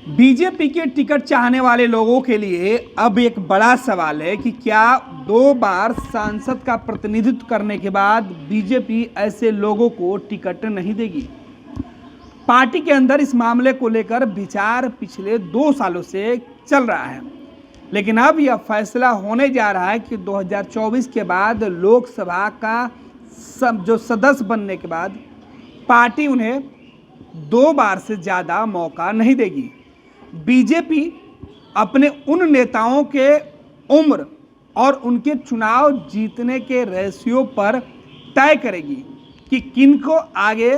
BJP के ticket चाहने वाले लोगों के लिए अब एक बड़ा सवाल है कि क्या 2 बार सांसद का प्रतिनिधित्व करने के बाद बीजेपी ऐसे लोगों को टिकट नहीं देगी। पार्टी के अंदर इस मामले को लेकर विचार पिछले 2 सालों से चल रहा है, लेकिन अब यह फैसला होने जा रहा है कि 2024 के बाद लोकसभा का जो सदस्य बनने के बाद पार्टी उन्हें 2 बार से ज़्यादा मौका नहीं देगी। बीजेपी अपने उन नेताओं के उम्र और उनके चुनाव जीतने के रेशियो पर तय करेगी कि किनको आगे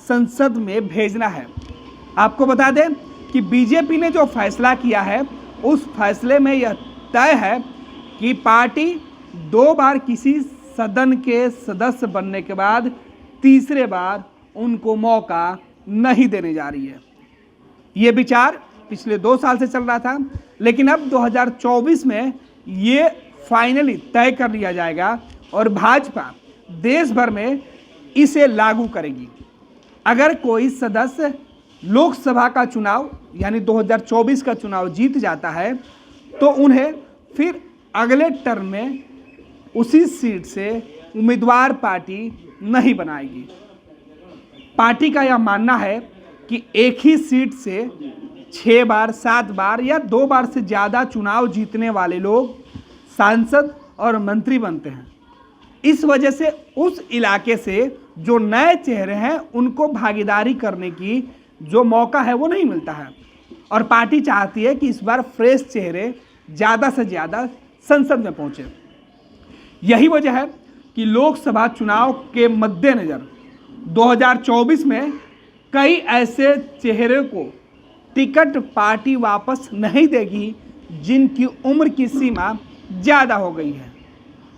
संसद में भेजना है। आपको बता दें कि बीजेपी ने जो फैसला किया है उस फैसले में यह तय है कि पार्टी 2 बार किसी सदन के सदस्य बनने के बाद तीसरे बार उनको मौका नहीं देने जा रही है। ये विचार पिछले 2 साल से चल रहा था, लेकिन अब 2024 में ये फाइनली तय कर लिया जाएगा और भाजपा देश भर में इसे लागू करेगी। अगर कोई सदस्य लोकसभा का चुनाव यानी 2024 का चुनाव जीत जाता है तो उन्हें फिर अगले टर्म में उसी सीट से उम्मीदवार पार्टी नहीं बनाएगी। पार्टी का यह मानना है कि एक ही सीट से 6 बार, 7 बार या 2 बार से ज़्यादा चुनाव जीतने वाले लोग सांसद और मंत्री बनते हैं। इस वजह से उस इलाके से जो नए चेहरे हैं उनको भागीदारी करने की जो मौका है वो नहीं मिलता है, और पार्टी चाहती है कि इस बार फ्रेश चेहरे ज़्यादा से ज़्यादा संसद में पहुँचे। यही वजह है कि लोकसभा चुनाव के मद्देनज़र 2024 में कई ऐसे चेहरे को टिकट पार्टी वापस नहीं देगी जिनकी उम्र की सीमा ज़्यादा हो गई है।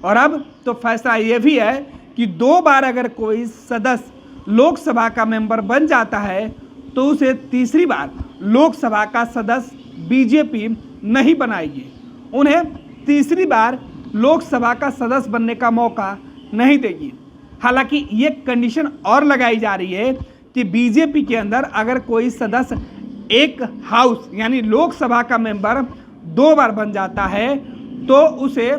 और अब तो फैसला ये भी है कि 2 बार अगर कोई सदस्य लोकसभा का मेंबर बन जाता है तो उसे तीसरी बार लोकसभा का सदस्य बीजेपी नहीं बनाएगी, उन्हें तीसरी बार लोकसभा का सदस्य बनने का मौका नहीं देगी। हालांकि ये कंडीशन और लगाई जा रही है कि बीजेपी के अंदर अगर कोई सदस्य एक हाउस यानी लोकसभा का मेंबर 2 बार बन जाता है तो उसे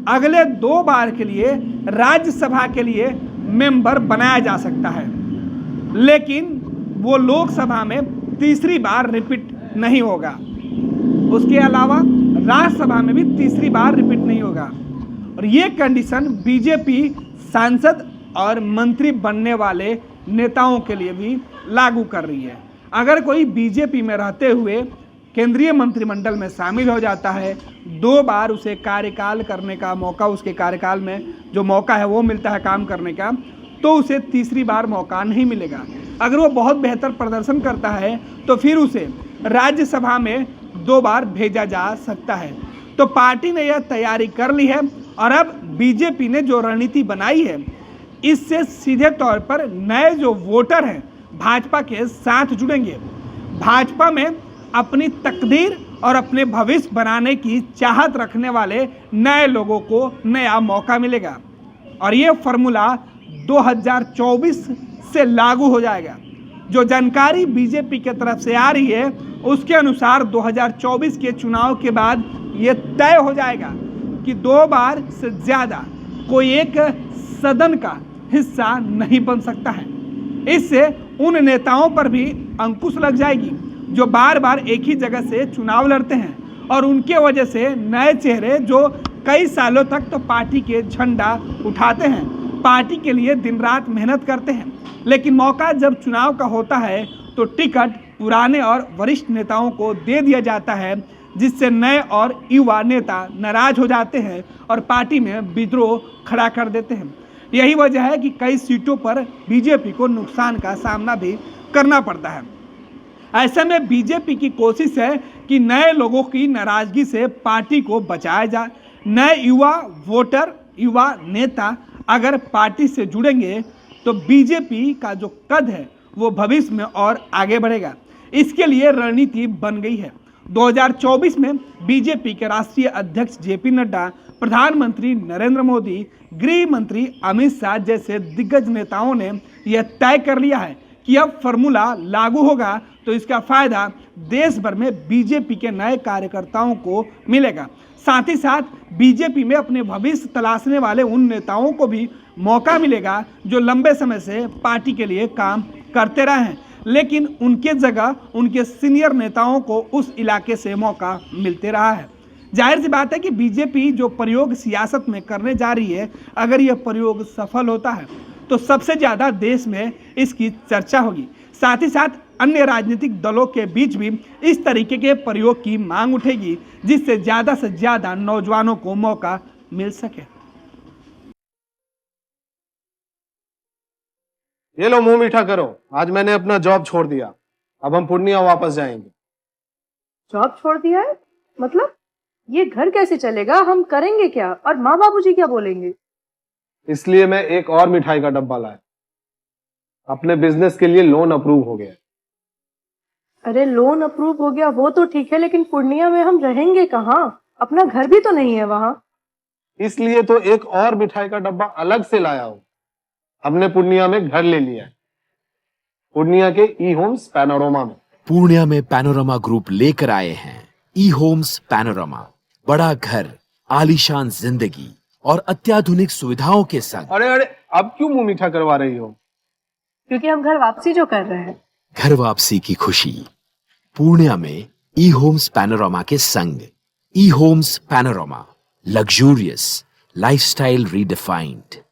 अगले 2 बार के लिए राज्यसभा के लिए मेंबर बनाया जा सकता है, लेकिन वो लोकसभा में तीसरी बार रिपीट नहीं होगा। उसके अलावा राज्यसभा में भी तीसरी बार रिपीट नहीं होगा। और ये कंडीशन बीजेपी सांसद और मंत्री बनने वाले नेताओं के लिए भी लागू कर रही है। अगर कोई बीजेपी में रहते हुए केंद्रीय मंत्रिमंडल में शामिल हो जाता है, 2 बार उसे कार्यकाल करने का मौका, उसके कार्यकाल में जो मौका है वो मिलता है काम करने का, तो उसे तीसरी बार मौका नहीं मिलेगा। अगर वो बहुत बेहतर प्रदर्शन करता है तो फिर उसे राज्यसभा में 2 बार भेजा जा सकता है। तो पार्टी ने यह तैयारी कर ली है और अब बीजेपी ने जो रणनीति बनाई है इससे सीधे तौर पर नए जो वोटर हैं भाजपा के साथ जुड़ेंगे। भाजपा में अपनी तकदीर और अपने भविष्य बनाने की चाहत रखने वाले नए लोगों को नया मौका मिलेगा और ये फॉर्मूला 2024 से लागू हो जाएगा। जो जानकारी बीजेपी की तरफ से आ रही है उसके अनुसार 2024 के चुनाव के बाद ये तय हो जाएगा कि 2 बार से ज़्यादा कोई एक सदन का हिस्सा नहीं बन सकता है। इससे उन नेताओं पर भी अंकुश लग जाएगी जो बार बार एक ही जगह से चुनाव लड़ते हैं और उनके वजह से नए चेहरे जो कई सालों तक तो पार्टी के झंडा उठाते हैं, पार्टी के लिए दिन रात मेहनत करते हैं, लेकिन मौका जब चुनाव का होता है तो टिकट पुराने और वरिष्ठ नेताओं को दे दिया जाता है, जिससे नए और युवा नेता नाराज हो जाते हैं और पार्टी में विद्रोह खड़ा कर देते हैं। यही वजह है कि कई सीटों पर बीजेपी को नुकसान का सामना भी करना पड़ता है। ऐसे में बीजेपी की कोशिश है कि नए लोगों की नाराजगी से पार्टी को बचाया जाए। नए युवा वोटर, युवा नेता अगर पार्टी से जुड़ेंगे तो बीजेपी का जो कद है वो भविष्य में और आगे बढ़ेगा। इसके लिए रणनीति बन गई है। 2024 में बीजेपी के राष्ट्रीय अध्यक्ष जेपी नड्डा, प्रधानमंत्री नरेंद्र मोदी, गृह मंत्री अमित शाह जैसे दिग्गज नेताओं ने यह तय कर लिया है कि अब फॉर्मूला लागू होगा तो इसका फायदा देश भर में बीजेपी के नए कार्यकर्ताओं को मिलेगा। साथ ही साथ बीजेपी में अपने भविष्य तलाशने वाले उन नेताओं को भी मौका मिलेगा जो लंबे समय से पार्टी के लिए काम करते रहे हैं, लेकिन उनके जगह उनके सीनियर नेताओं को उस इलाके से मौका मिलते रहा है। जाहिर सी बात है कि बीजेपी जो प्रयोग सियासत में करने जा रही है, अगर यह प्रयोग सफल होता है तो सबसे ज़्यादा देश में इसकी चर्चा होगी। साथ ही साथ अन्य राजनीतिक दलों के बीच भी इस तरीके के प्रयोग की मांग उठेगी, जिससे ज़्यादा से ज़्यादा नौजवानों को मौका मिल सके। ये लो मुंह मीठा करो, आज मैंने अपना जॉब छोड़ दिया, अब हम पूर्णिया वापस जाएंगे। जॉब छोड़ दिया है? मतलब ये घर कैसे चलेगा? हम करेंगे क्या? और माँ बाबूजी क्या बोलेंगे? इसलिए मैं एक और मिठाई का डब्बा लाया। अपने बिजनेस के लिए लोन अप्रूव हो गया। अरे लोन अप्रूव हो गया वो तो ठीक है, लेकिन पूर्णिया में हम रहेंगे कहाँ? अपना घर भी तो नहीं है वहाँ। इसलिए तो एक और मिठाई का डब्बा अलग से लाया हूं। हमने पूर्णिया में घर ले लिया है, पूर्णिया के ई होम्स पैनोरमा में। पूर्णिया में पैनोरमा ग्रुप लेकर आए हैं ई होम्स पैनोरमा। बड़ा घर, आलीशान जिंदगी और अत्याधुनिक सुविधाओं के संग। अरे अरे, अब क्यों मुंह मीठा करवा रही हो? क्योंकि हम घर वापसी जो कर रहे हैं। घर वापसी की खुशी पूर्णिया में ई होम्स पैनोरमा के संग। E Homes Panorama, luxurious lifestyle redefined.